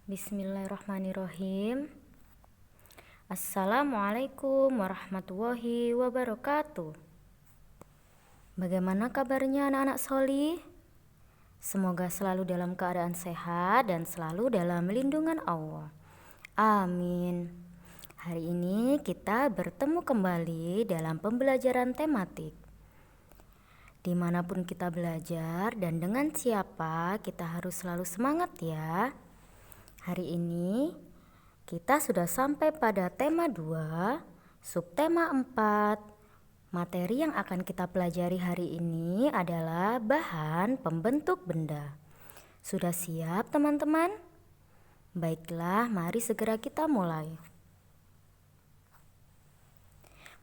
Bismillahirrahmanirrahim. Assalamualaikum warahmatullahi wabarakatuh. Bagaimana kabarnya anak-anak Sholih? Semoga selalu dalam keadaan sehat dan selalu dalam lindungan Allah. Amin. Hari ini kita bertemu kembali dalam pembelajaran tematik. Dimanapun kita belajar dan dengan siapa, kita harus selalu semangat ya. Hari ini kita sudah sampai pada tema 2, subtema 4. Materi yang akan kita pelajari hari ini adalah bahan pembentuk benda. Sudah siap teman-teman? Baiklah, mari segera kita mulai.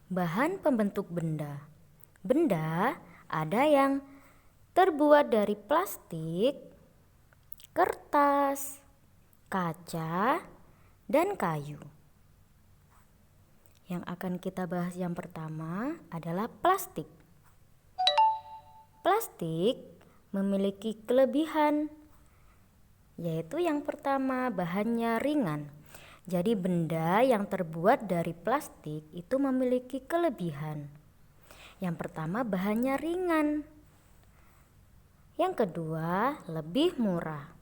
Bahan pembentuk benda. Benda ada yang terbuat dari plastik, kertas, kaca, dan kayu. Yang akan kita bahas yang pertama adalah plastik. Plastik memiliki kelebihan, yaitu yang pertama bahannya ringan. Jadi benda yang terbuat dari plastik itu memiliki kelebihan. Yang pertama bahannya ringan. Yang kedua lebih murah.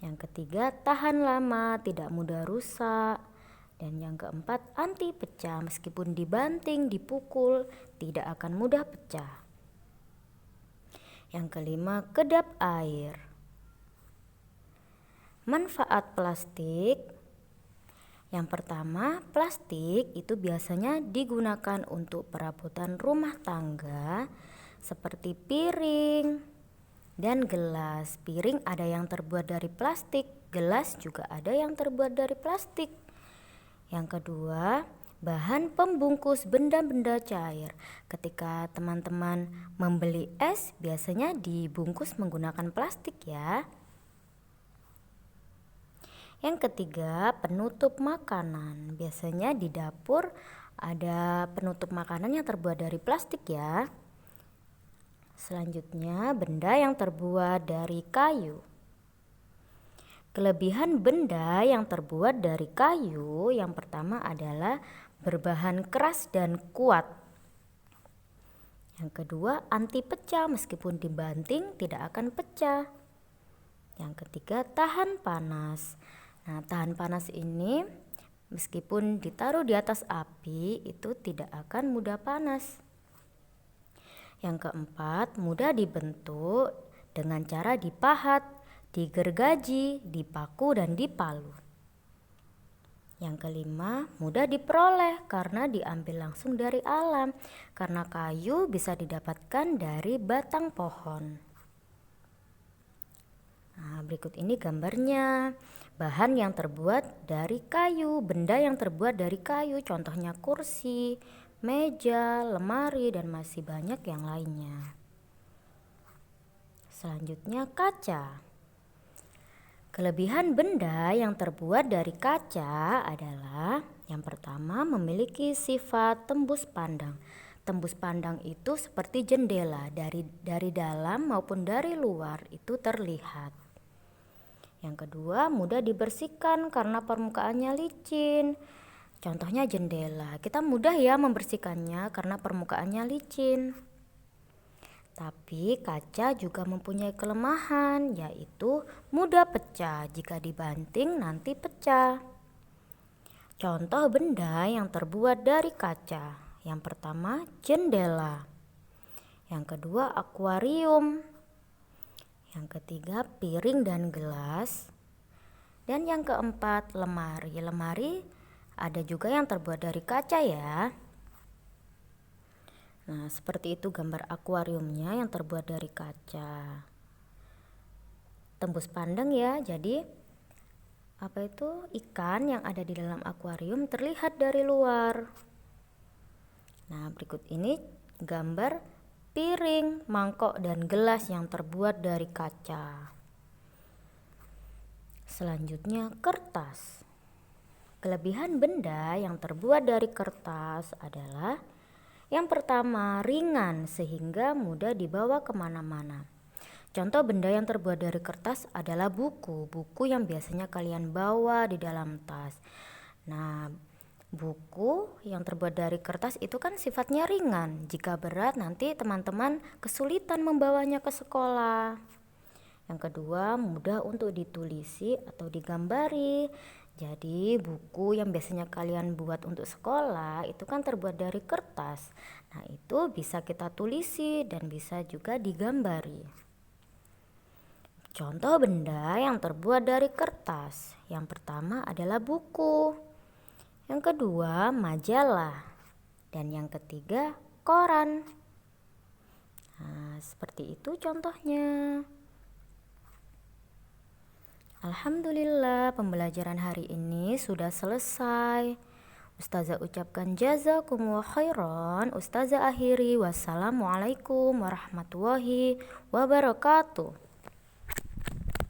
Yang ketiga tahan lama, tidak mudah rusak. Dan yang keempat anti pecah, meskipun dibanting, dipukul, tidak akan mudah pecah. Yang kelima kedap air. Manfaat plastik. Yang pertama, plastik itu biasanya digunakan untuk perabotan rumah tangga seperti piring dan gelas. Piring ada yang terbuat dari plastik, gelas juga ada yang terbuat dari plastik. Yang kedua, bahan pembungkus benda-benda cair. Ketika teman-teman membeli es, biasanya dibungkus menggunakan plastik ya. Yang ketiga, penutup makanan. Biasanya di dapur ada penutup makanan yang terbuat dari plastik ya. Selanjutnya, benda yang terbuat dari kayu. Kelebihan benda yang terbuat dari kayu yang pertama adalah berbahan keras dan kuat. Yang kedua, anti pecah, meskipun dibanting tidak akan pecah. Yang ketiga, tahan panas. Nah, tahan panas ini meskipun ditaruh di atas api itu tidak akan mudah panas. Yang keempat, mudah dibentuk dengan cara dipahat, digergaji, dipaku, dan dipalu. Yang kelima, mudah diperoleh karena diambil langsung dari alam, karena kayu bisa didapatkan dari batang pohon. Nah, berikut ini gambarnya. Bahan yang terbuat dari kayu, benda yang terbuat dari kayu, contohnya kursi, meja, lemari, dan masih banyak yang lainnya. Selanjutnya kaca. Kelebihan benda yang terbuat dari kaca adalah yang pertama memiliki sifat tembus pandang. Tembus pandang itu seperti jendela, dari dalam maupun dari luar itu terlihat. Yang kedua, mudah dibersihkan karena permukaannya licin. Contohnya jendela, kita mudah ya membersihkannya karena permukaannya licin. Tapi kaca juga mempunyai kelemahan, yaitu mudah pecah. Jika dibanting nanti pecah. Contoh benda yang terbuat dari kaca. Yang pertama jendela. Yang kedua akuarium. Yang ketiga piring dan gelas. Dan yang keempat lemari. Lemari ada juga yang terbuat dari kaca ya. Nah, seperti itu gambar akuariumnya yang terbuat dari kaca. Tembus pandang ya, jadi ikan yang ada di dalam akuarium terlihat dari luar. Nah, berikut ini gambar piring, mangkok, dan gelas yang terbuat dari kaca. Selanjutnya kertas. Kelebihan benda yang terbuat dari kertas adalah yang pertama ringan sehingga mudah dibawa kemana-mana. Contoh benda yang terbuat dari kertas adalah buku. Buku yang biasanya kalian bawa di dalam tas. Nah, buku yang terbuat dari kertas itu kan sifatnya ringan. Jika berat nanti teman-teman kesulitan membawanya ke sekolah. Yang kedua, mudah untuk ditulisi atau digambari. Jadi buku yang biasanya kalian buat untuk sekolah itu kan terbuat dari kertas. Nah, itu bisa kita tulisi dan bisa juga digambari. Contoh benda yang terbuat dari kertas. Yang pertama adalah buku. Yang kedua, majalah. Dan yang ketiga, koran. Nah, seperti itu contohnya. Alhamdulillah, pembelajaran hari ini sudah selesai. Ustazah ucapkan jazakumullah khairan. Ustazah akhiri, wassalamualaikum warahmatullahi wabarakatuh.